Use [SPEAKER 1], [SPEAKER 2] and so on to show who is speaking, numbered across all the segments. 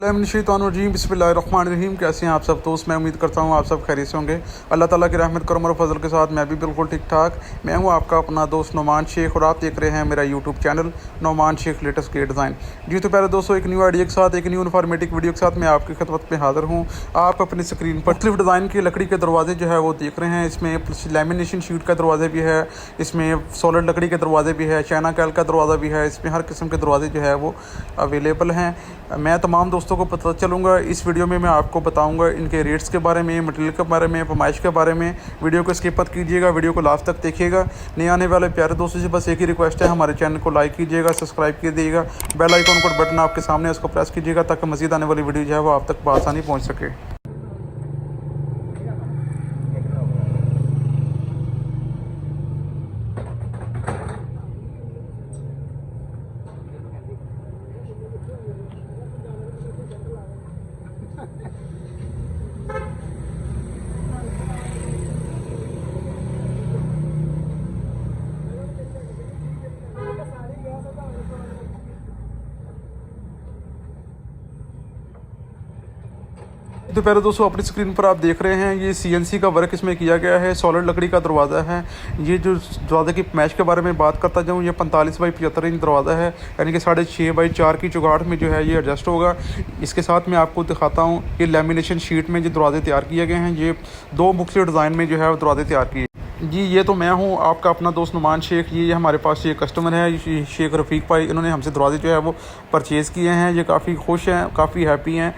[SPEAKER 1] बिस्मिल्लाहिर्रहमानिर्रहीम बिस्मिल्लाहिर्रहमानिर्रहीम। कैसे हैं आप सब दोस्त? मैं उम्मीद करता हूँ आप सब खैरियत से होंगे। अल्लाह ताला की रहमत करम और फजल के साथ मैं भी बिल्कुल ठीक ठाक। मैं हूँ आपका अपना दोस्त नोमान शेख और आप देख रहे हैं मेरा YouTube channel Noman Shaikh latest gate design. जी तो पहले दोस्तों एक न्यू आइडिया के साथ एक न्यू इन्फॉर्मेटिव वीडियो के साथ मैं आपकी खिदमत में हाज़िर हूँ। आप अपनी स्क्रीन पर मुख्तलिफ डिज़ाइन के लकड़ी के दरवाजे जो है वो देख रहे हैं। इसमें लैमिनेशन शीट का दरवाजे भी है, इसमें सॉलिड लकड़ी के दरवाजे भी है, चाइना कैल का दरवाज़ा भी है। इसमें हर किस्म के दरवाजे जो है वो अवेलेबल हैं। मैं तमाम दोस्तों को पता चलूँगा इस वीडियो में मैं आपको बताऊंगा इनके रेट्स के बारे में, मटेरियल के बारे में, फरमाइश के बारे में। वीडियो को स्किप मत कीजिएगा, वीडियो को लास्ट तक देखिएगा। नए आने वाले प्यारे दोस्तों से बस एक ही रिक्वेस्ट है, हमारे चैनल को लाइक कीजिएगा, सब्सक्राइब कीजिएगा, बेल आइकन का बटन आपके सामने है उसको प्रेस कीजिएगा ताकि मज़ीद आने वाली वीडियो जो है वो आप तक बआसानी पहुँच सके। तो पहले दोस्तों अपनी स्क्रीन पर आप देख रहे हैं ये CNC का वर्क इसमें किया गया है, सॉलिड लकड़ी का दरवाज़ा है। ये जो दरवाजे की मैच के बारे में बात करता जाऊँ, ये 45 बाई 75 इंच दरवाज़ा है, यानी कि 6.5 बाई 4 की चौगाट में जो है ये एडजस्ट होगा। इसके साथ मैं आपको दिखाता हूँ ये लैमिनेशन शीट में जो दरवाजे तैयार किए गए हैं, ये 2 मुख्तलिफ डिज़ाइन में जो है दरवाजे तैयार किए। जी ये तो मैं हूँ आपका अपना दोस्त नुमान शेख। ये हमारे पास ये कस्टमर है, ये शेख रफ़ीक भाई, इन्होंने हमसे दरवाजे जो है वो परचेज़ किए हैं। ये काफ़ी खुश हैं, काफ़ी हैप्पी हैं।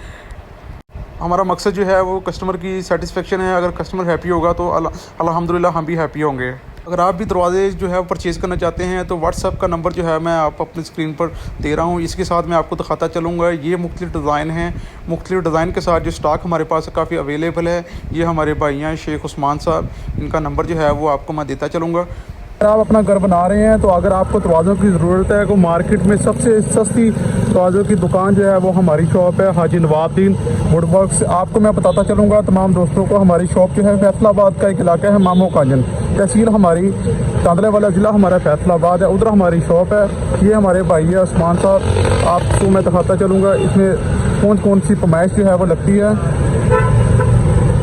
[SPEAKER 1] हमारा मकसद जो है वो कस्टमर की सेटिस्फेक्शन है। अगर कस्टमर हैप्पी होगा तो अल्हम्दुलिल्लाह हम भी हैप्पी होंगे। अगर आप भी दरवाजे जो है परचेज़ करना चाहते हैं तो व्हाट्सएप का नंबर जो है मैं आप अपनी स्क्रीन पर दे रहा हूँ। इसके साथ मैं आपको दिखाता चलूँगा ये मुख्तलिफ डिज़ाइन हैं। मुख्तलिफ डिज़ाइन के साथ जो स्टॉक हमारे पास काफ़ी अवेलेबल है। ये हमारे भाई हैं शेख उस्मान साहब, इनका नंबर जो है वो आपको मैं देता चलूँगा। अगर आप अपना घर बना रहे हैं तो अगर आपको दरवाज़ों की ज़रूरत है तो मार्केट में सबसे सस्ती दरवाज़ों की दुकान जो है वो हमारी शॉप है हाजी नवाबुद्दीन वुडवर्क्स। आपको मैं बताता चलूँगा तमाम दोस्तों को, हमारी शॉप जो है फैसलाबाद का एक इलाका है, मामो काजन तहसील हमारी तांदले वाला ज़िला हमारा फैसलाबाद है, उधर हमारी शॉप है। ये हमारे भाई है उस्मान साहब, आपको मैं दिखाता चलूँगा इसमें कौन कौन सी फरमाइश जो है वो लगती है।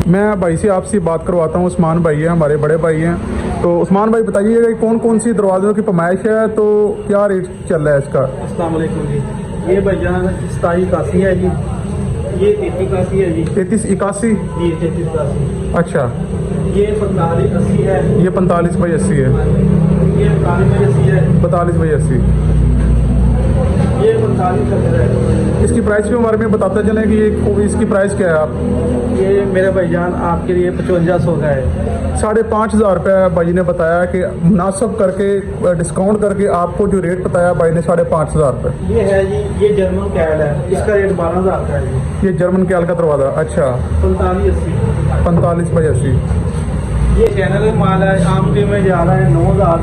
[SPEAKER 1] मैं भाई से आपसे बात करवाता हूँ। उस्मान भाई है, हमारे बड़े भाई हैं। तो उस्मान भाई बताइएगा कौन कौन सी दरवाज़ों की फरमाइश है, तो क्या रेट चल रहा है इसका?
[SPEAKER 2] अस्सलाम वालेकुम जी। ये भाईजान 2781 है जी, ये 3381 है जी,
[SPEAKER 1] 3381
[SPEAKER 2] जी 3381।
[SPEAKER 1] अच्छा,
[SPEAKER 2] ये 4580 है,
[SPEAKER 1] ये 45 बाई 80 है,
[SPEAKER 2] ये 45 बाई 80 है,
[SPEAKER 1] 45 बाई 80।
[SPEAKER 2] ये 45 है।
[SPEAKER 1] इसकी प्राइस के बारे में बताते चलें कि ये इसकी प्राइस क्या है? आप
[SPEAKER 2] ये मेरे भाईजान आपके लिए 5500 का है।
[SPEAKER 1] 5,500 रुपये भाई ने बताया कि मुनासिब करके डिस्काउंट करके आपको जो रेट बताया भाई ने 5,500 रुपये।
[SPEAKER 2] ये है जी, ये जर्मन कैल है, इसका रेट 12,000 का है जी।
[SPEAKER 1] ये जर्मन कैल का दरवाज़ा, अच्छा
[SPEAKER 2] 4580।
[SPEAKER 1] 45 बाई 80।
[SPEAKER 2] ये चैनल माल है, आम के में जा रहा है 9,000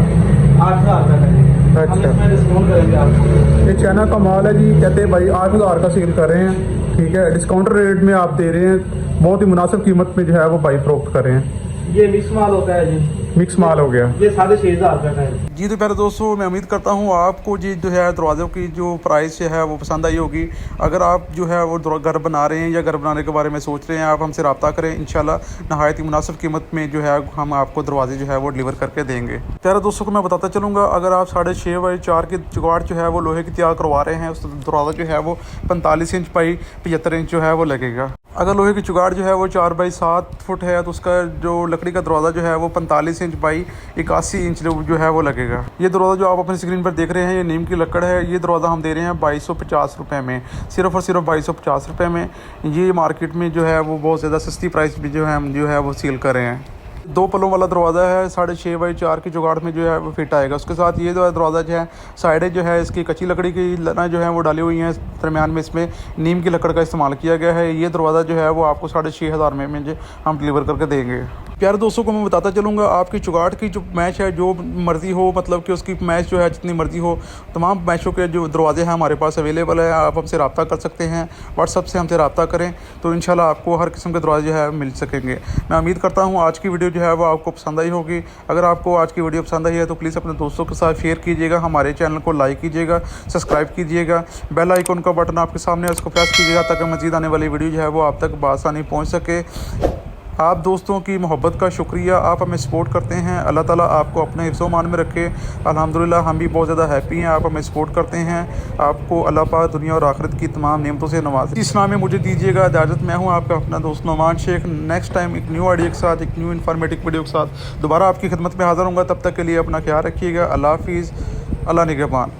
[SPEAKER 2] 8,000 तक है।
[SPEAKER 1] अच्छा,
[SPEAKER 2] इसमें डिस्काउंट करेंगे आपको।
[SPEAKER 1] ये चाइना का माल है जी, कहते हैं भाई 8,000 का सेल कर रहे हैं, ठीक है, डिस्काउंट रेट में आप दे रहे हैं, बहुत ही मुनासिब कीमत में जो है वो भाई फरोख्त कर रहे हैं।
[SPEAKER 2] ये मिक्स माल होता है जी,
[SPEAKER 1] मिक्स माल हो गया।
[SPEAKER 2] ये 6,500 रुपये का है
[SPEAKER 1] जी तो पहले दोस्तों मैं उम्मीद करता हूँ आपको जी जो है दरवाज़ों की जो प्राइस है वो पसंद आई होगी। अगर आप जो है वो घर बना रहे हैं या घर बनाने के बारे में सोच रहे हैं, आप हमसे रब्ता करें, इंशाल्लाह नहायत ही मुनासिब कीमत में जो है हम आपको दरवाजे जो है वो डिलीवर करके देंगे। प्यारे दोस्तों को मैं बताता चलूँगा, अगर आप 6.5 बाई 4 की चौगाट जो है वो लोहे की तैयार करवा रहे हैं, उस दरवाज़ा जो है वो 45 इंच बाई 75 इंच जो है वो लगेगा। अगर लोहे की चुगाड़ जो है वो 4 बाई 7 फुट है तो उसका जो लकड़ी का दरवाज़ा जो है वो 45 इंच बाई 81 इंच जो है वो लगेगा। ये दरवाज़ा जो आप अपनी स्क्रीन पर देख रहे हैं ये नीम की लकड़ है। ये दरवाज़ा हम दे रहे हैं 2250 रुपये में, सिर्फ़ और सिर्फ 2250 रुपये में। ये मार्केट में जो है वो बहुत ज़्यादा सस्ती प्राइस भी जो है हम जो है वो सेल कर रहे हैं। 2 पलों वाला दरवाज़ा है, 6.5 बाई 4 की जुगाड़ में जो है वो फिट आएगा। उसके साथ ये जो दरवाज़ा जो है साइडें जो है इसकी कच्ची लकड़ी की लना जो है वो डाली हुई हैं, दरमियान में इसमें नीम की लकड़ का इस्तेमाल किया गया है। ये दरवाज़ा जो है वो आपको 6,500 में जो हम डिलीवर करके देंगे। प्यारे दोस्तों को मैं बताता चलूँगा, आपकी चुगाट की जो मैच है, जो मर्ज़ी हो, मतलब कि उसकी मैच जो है जितनी मर्ज़ी हो, तमाम मैचों के जो दरवाजे हैं हमारे पास अवेलेबल है। आप हमसे रब्ता कर सकते हैं, व्हाट्सअप से हमसे रब्ता करें तो इंशाल्लाह आपको हर किस्म के दरवाजे जो है मिल सकेंगे। मैं उम्मीद करता हूँ आज की वीडियो जो है वो आपको पसंद आई होगी। अगर आपको आज की वीडियो पसंद आई है तो प्लीज़ अपने दोस्तों के साथ शेयर कीजिएगा, हमारे चैनल को लाइक कीजिएगा, सब्सक्राइब कीजिएगा, बेल आइकन का बटन आपके सामने है उसको प्रेस कीजिएगा ताकि मज़ीद आने वाली वीडियो जो है वो आप तक बआसानी पहुँच सके। आप दोस्तों की मोहब्बत का शुक्रिया, आप हमें सपोर्ट करते हैं। अल्लाह ताला आपको अपने हिफ्ज़-ओ-मान में रखे। अल्हम्दुलिल्लाह हम भी बहुत ज़्यादा हैप्पी हैं, आप हमें सपोर्ट करते हैं। आपको अल्लाह पाक दुनिया और आखिरत की तमाम नेमतों से नवाज़े। इस नाम में मुझे दीजिएगा इजाज़त। मैं हूँ आपका अपना दोस्त नोमान शेख। नेक्स्ट टाइम एक न्यू आइडिया के साथ, एक न्यू इन्फॉर्मेटिव वीडियो के साथ दोबारा आपकी खिदमत में हाज़िर होऊंगा। तब तक के लिए अपना ख्याल रखिएगा। अल्लाह हाफ़िज़, अल्लाह निगहबान।